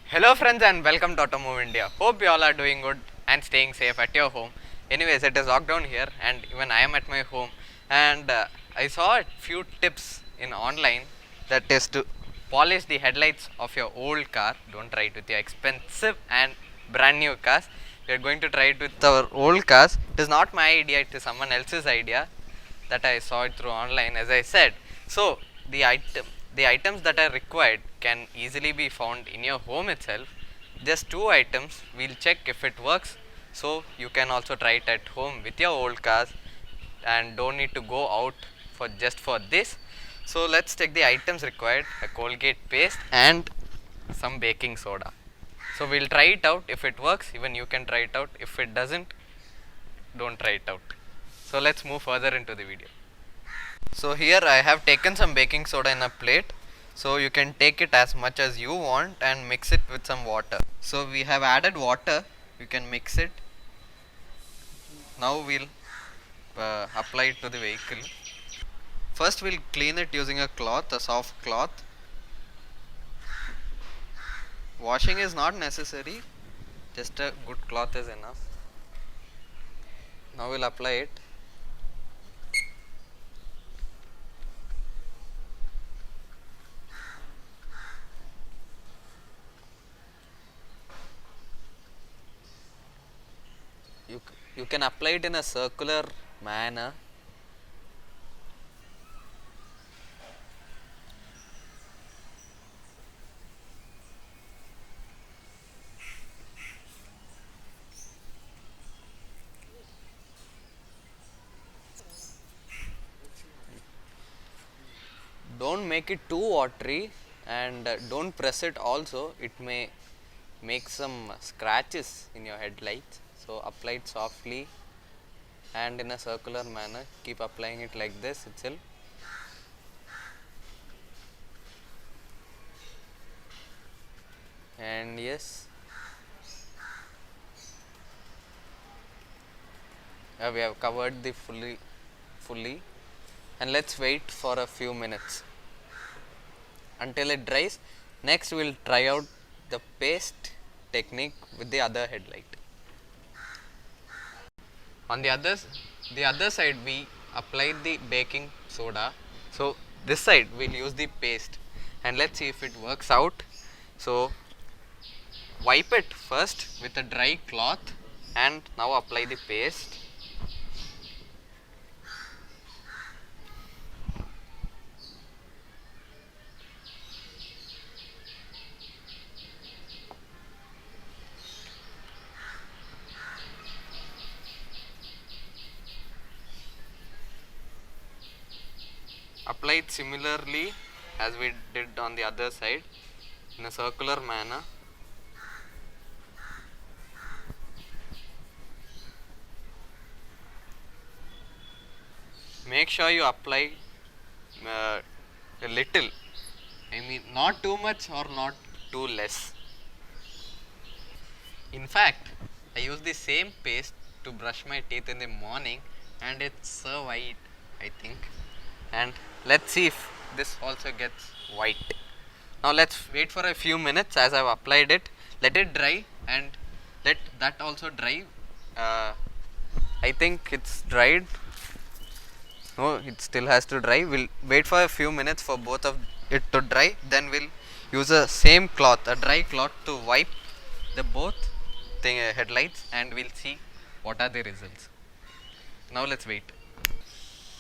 Hello friends and welcome to Automove India. Hope you all are doing good and staying safe at your home. Anyways, it is lockdown here and even I am at my home and I saw a few tips in online that is to polish the headlights of your old car. Don't try it with your expensive and brand new cars. We are going to try it with our old cars. It is not my idea, it is someone else's idea that I saw it through online, as I said. So the items that are required can easily be found in your home itself. Just two items. We'll check if it works. So you can also try it at home with your old cars and don't need to go out for just for this. So let's check the items required: a Colgate paste and some baking soda. So we'll try it out. If it works, even you can try it out. If it doesn't, don't try it out. So let's move further into the video. So here I have taken some baking soda in a plate. So you can take it as much as you want and mix it with some water. So we have added water. You can mix it. Now we'll apply it to the vehicle. First we'll clean it using a cloth, a soft cloth. Washing is not necessary. Just a good cloth is enough. Now we'll apply it. You can apply it in a circular manner. Don't make it too watery and don't press it also. It may make some scratches in your headlights. So apply it softly and in a circular manner. Keep applying it like this itself. And yes, we have covered the fully and let's wait for a few minutes until it dries. Next we'll try out the paste technique with the other headlight. On the other side we applied the baking soda. So this side we'll use the paste and let's see if it works out. So wipe it first with a dry cloth and now apply the paste. Apply it similarly as we did on the other side in a circular manner. Make sure you apply a little, I mean not too much or not too less. In fact, I use the same paste to brush my teeth in the morning and it's so white, I think. And let's see if this also gets white. Now let's wait for a few minutes as I've applied it. Let it dry and let that also dry. I think it's dried. No, it still has to dry. We'll wait for a few minutes for both of it to dry. Then we'll use a same cloth, a dry cloth, to wipe the both headlights and we'll see what are the results. Now let's wait.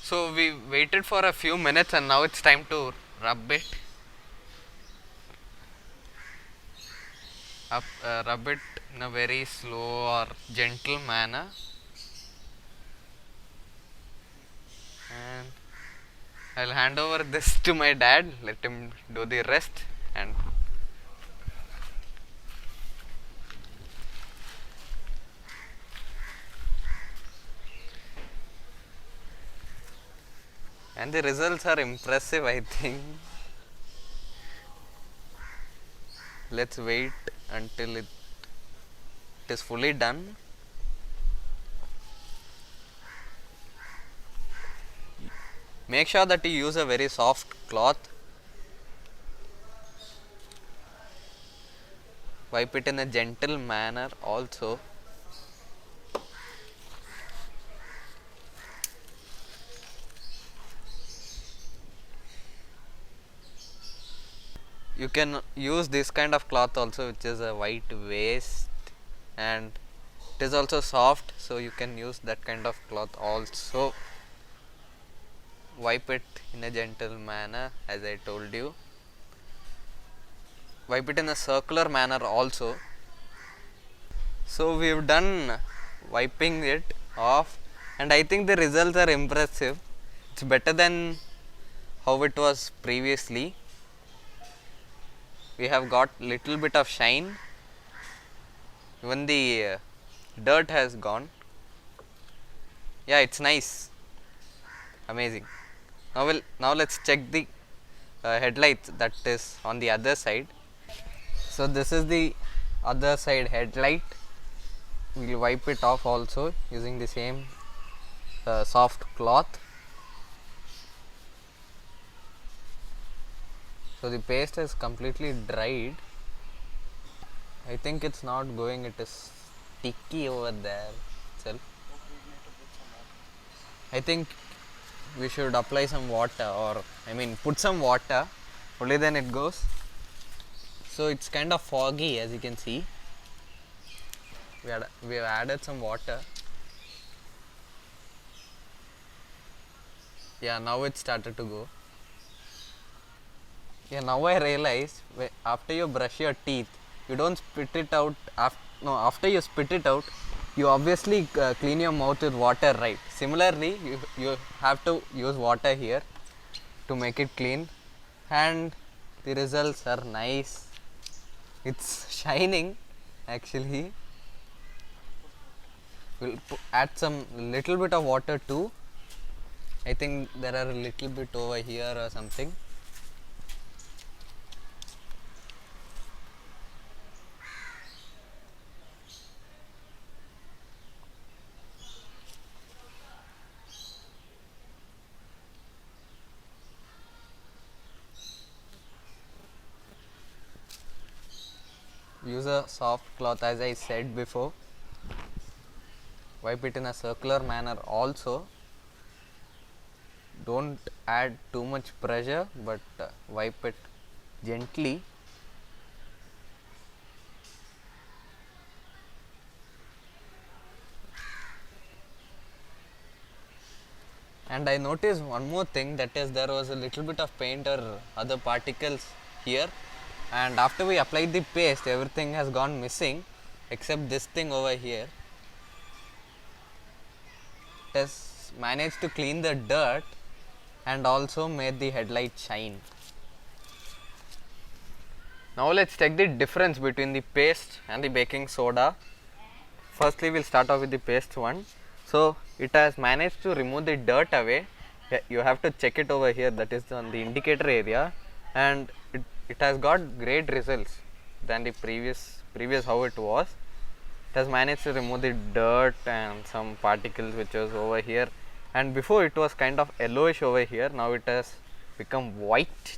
So we waited for a few minutes and now it's time to rub it. Rub it in a very slow or gentle manner. And I'll hand over this to my dad, let him do the rest. And the results are impressive, I think. Let's wait until it is fully done. Make sure that you use a very soft cloth wipe it in a gentle manner also. You can use this kind of cloth also, which is a white waste, and it is also soft, so you can use that kind of cloth also. Wipe it in a gentle manner, as I told you. Wipe it in a circular manner also. So we've done wiping it off, and I think the results are impressive. It's better than how it was previously. We have got little bit of shine. Even the dirt has gone. Yeah, it's nice. Amazing. Now let's check the headlights that is on the other side. So this is the other side headlight. We'll wipe it off also using the same soft cloth. So the paste is completely dried. I think it's not going, it is sticky over there itself. I think we should apply some water, or I mean put some water, only then it goes. So it's kind of foggy, as you can see. We have added some water. Yeah, now it started to go. Yeah, now I realize after you brush your teeth, you don't spit it out. After you spit it out, you obviously clean your mouth with water, right? Similarly, you have to use water here to make it clean, and the results are nice. It's shining actually. We'll add some little bit of water too. I think there are a little bit over here or something. Use a soft cloth, as I said before. Wipe it in a circular manner also. Don't add too much pressure, but wipe it gently. And I noticed one more thing, that is there was a little bit of paint or other particles here, and after we applied the paste, everything has gone missing except this thing over here. It has managed to clean the dirt and also made the headlight shine. Now let's check the difference between the paste and the baking soda. Firstly, we'll start off with the paste one. So it has managed to remove the dirt away. You have to check it over here, that is on the indicator area, and it has got great results than the previous how it was. It has managed to remove the dirt and some particles which was over here, and before it was kind of yellowish over here. Now it has become white.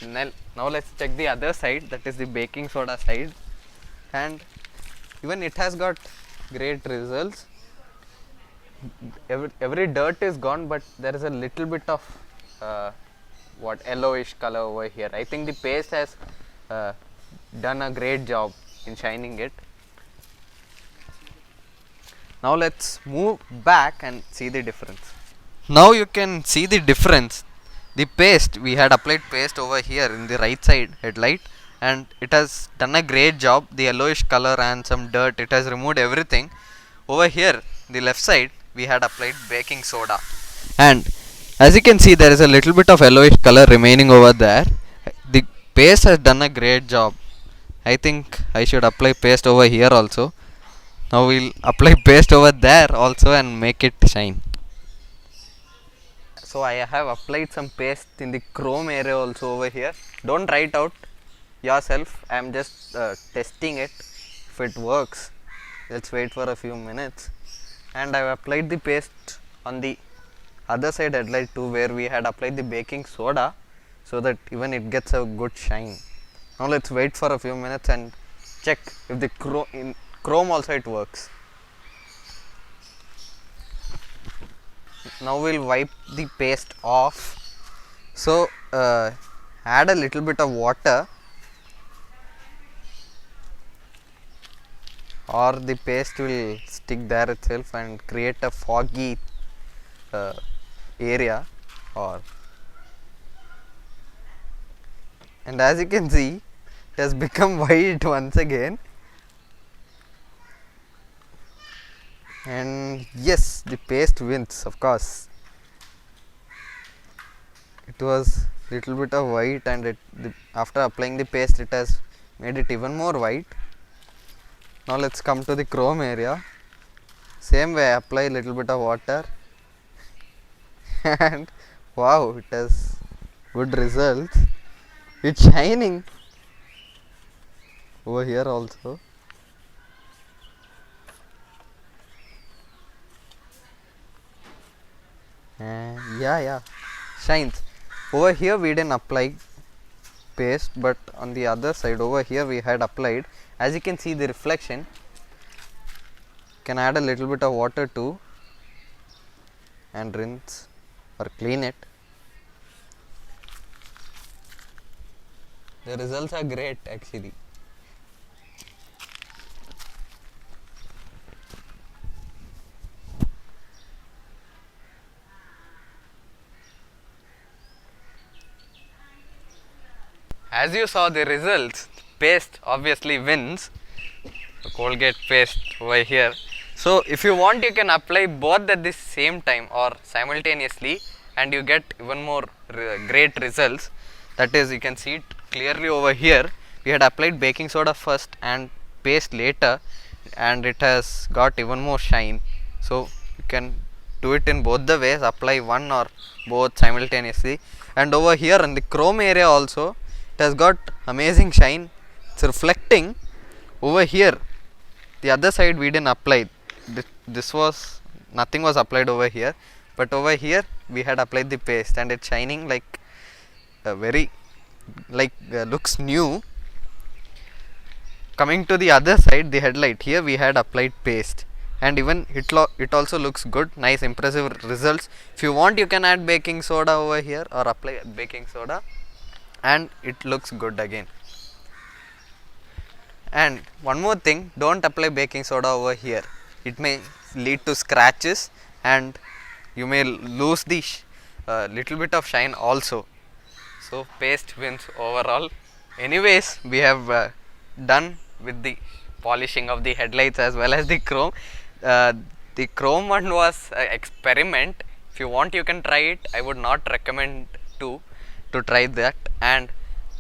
Now let's check the other side, that is the baking soda side, and even it has got great results. Every dirt is gone, but there is a little bit of yellowish color over here. I think the paste has done a great job in shining it. Now let's move back and see the difference. Now you can see the difference. The paste, we had applied paste over here in the right side headlight, and it has done a great job. The yellowish color and some dirt, it has removed everything. Over here, the left side, we had applied baking soda, and as you can see, there is a little bit of yellowish color remaining over there. The paste has done a great job. I think I should apply paste over here also. Now we'll apply paste over there also and make it shine. So I have applied some paste in the chrome area also over here. Don't try it out yourself. I am just testing it if it works. Let's wait for a few minutes. And I have applied the paste on the other side headlight too, where we had applied the baking soda, so that even it gets a good shine. Now let's wait for a few minutes and check if the Chrome also it works. Now we'll wipe the paste off. So add a little bit of water, or the paste will stick there itself and create a foggy area. And as you can see, it has become white once again. And yes, the paste wins, of course. It was little bit of white, and after applying the paste it has made it even more white. Now let's come to the Chrome area. Same way, apply little bit of water and wow, it has good results. It's shining over here also. Yeah, shines. Over here we didn't apply paste, but on the other side over here we had applied. As you can see the reflection, can add a little bit of water too and rinse or clean it. The results are great actually. As you saw the results, paste obviously wins. The Colgate paste over here. So if you want, you can apply both at the same time or simultaneously, and you get even more great results. That is, you can see it clearly over here. We had applied baking soda first and paste later, and it has got even more shine. So you can do it in both the ways, apply one or both simultaneously. And over here in the Chrome area also, it has got amazing shine. It's reflecting over here. The other side we didn't apply. This was nothing was applied over here, but over here we had applied the paste, and it's shining like very looks new. Coming to the other side, the headlight, here we had applied paste, and even it also looks good, nice impressive results. If you want, you can add baking soda over here or apply baking soda, and it looks good again. And one more thing, don't apply baking soda over here. It may lead to scratches and you may lose the little bit of shine also. So paste wins overall. Anyways, we have done with the polishing of the headlights as well as the Chrome. The Chrome one was an experiment. If you want, you can try it. I would not recommend to try that, and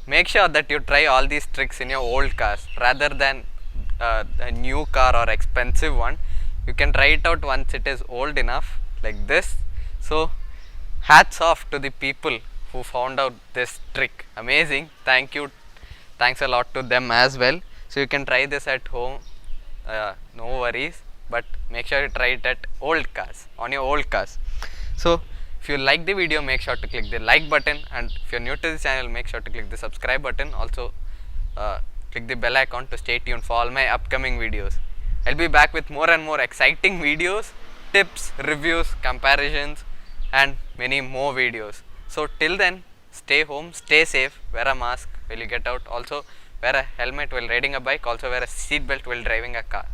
make sure that you try all these tricks in your old cars rather than a new car or expensive one. You can try it out once it is old enough like this. So hats off to the people who found out this trick. Amazing. Thanks a lot to them as well. So you can try this at home, no worries, but make sure you try it at old cars, on your old cars. So if you like the video, make sure to click the like button, and if you are new to this channel, make sure to click the subscribe button. Also click the bell icon to stay tuned for all my upcoming videos. I'll be back with more and more exciting videos, tips, reviews, comparisons, and many more videos. So till then, stay home, stay safe, wear a mask while you get out. Also wear a helmet while riding a bike. Also wear a seat belt while driving a car.